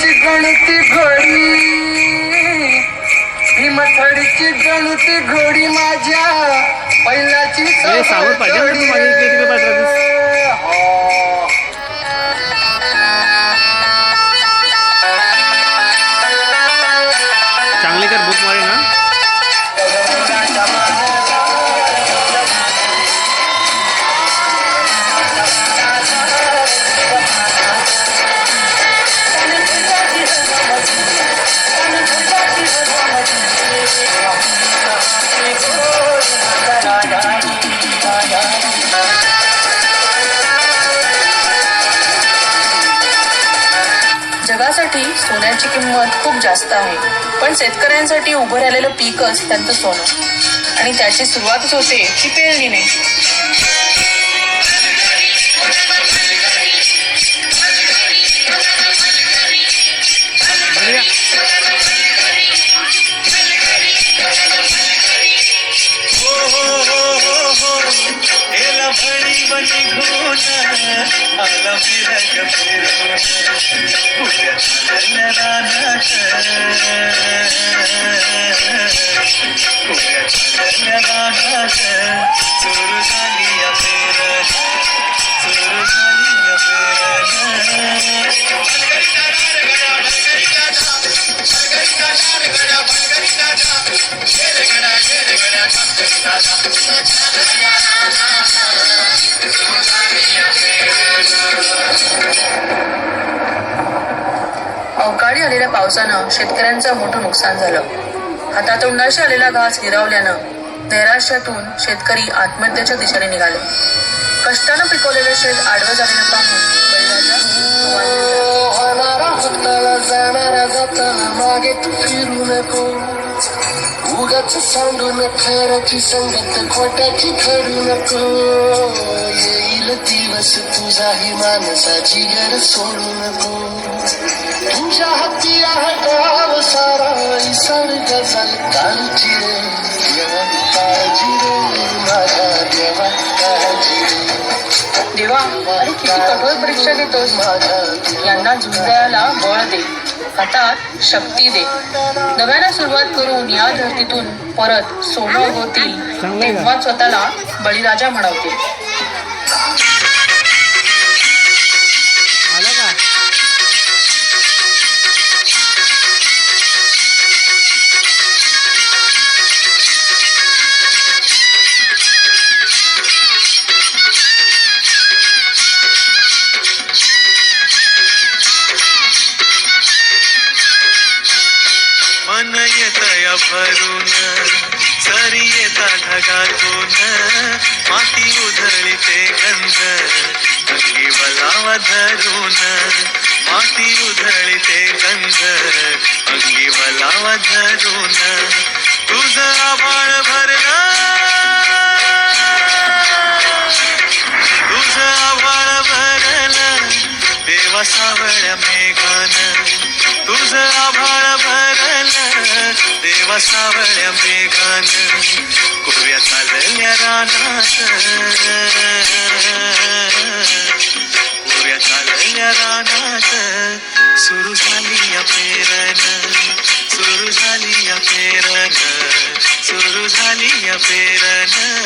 भीमथडीची गणती घोडी, भीमथडीची गणती घोडी माझ्या पहिल्याची सावध पाहिजे ना तू माझ्या इकडे तिकडे पाहिजे. चांगली कर बुक मारे ना. जगासाठी सोन्याची किंमत खूप जास्त आहे, पण शेतकऱ्यांसाठी उभं राहिलेलं पीकच त्यांचं सोनं, आणि त्याची सुरुवातच होते ती पेरणीने. अवकाळी आलेल्या पावसानं शेतकऱ्यांचं मोठं नुकसान झालं. हातातोंडाशी आलेला घास हिरावल्यानं नैराश्यातून शेतकरी आत्महत्येच्या दिशेने निघाले. कष्टानं पिकवलेलं शेत आडवं झालेलं पाहून मागे तू फिरू नको, उगाच सांडून खऱ्याची संगत खोट्याची धरू नको. येईल दिवस तुझाही माणसाची गर सोडू नको. तुझ्या हाती आहे गाव सारा सर्ग झाल काळजी रे. देवा काळजी रे माझा देवा काळजी रे. देवा, अरे किती कठोर परीक्षा देतोस. यांना झुंजायला बळ दे, हातात शक्ती दे. नव्यानं सुरुवात करून या धर्तीतून परत सोनं होतील तेव्हा स्वतःला बळीराजा म्हणवतील. मन येतया भरून सरी येता ढगातून, माती उधळीते गंध अंगी वलावा धरून. माती उधळीते गंध अंगी वलावा धरून. तुझं आभाळ भरलं, तुझं आभाळ भरलं देवा सावळ्या मेघान. तुझं आभाळ भरलं देवा सावळ्या मेघान. कोऱ्या चालल्या रानात, कोऱ्या चालल्या रानात सुरू झाली या पेरण. सुरू झाली या पेरण, सुरू झाली या पेरण.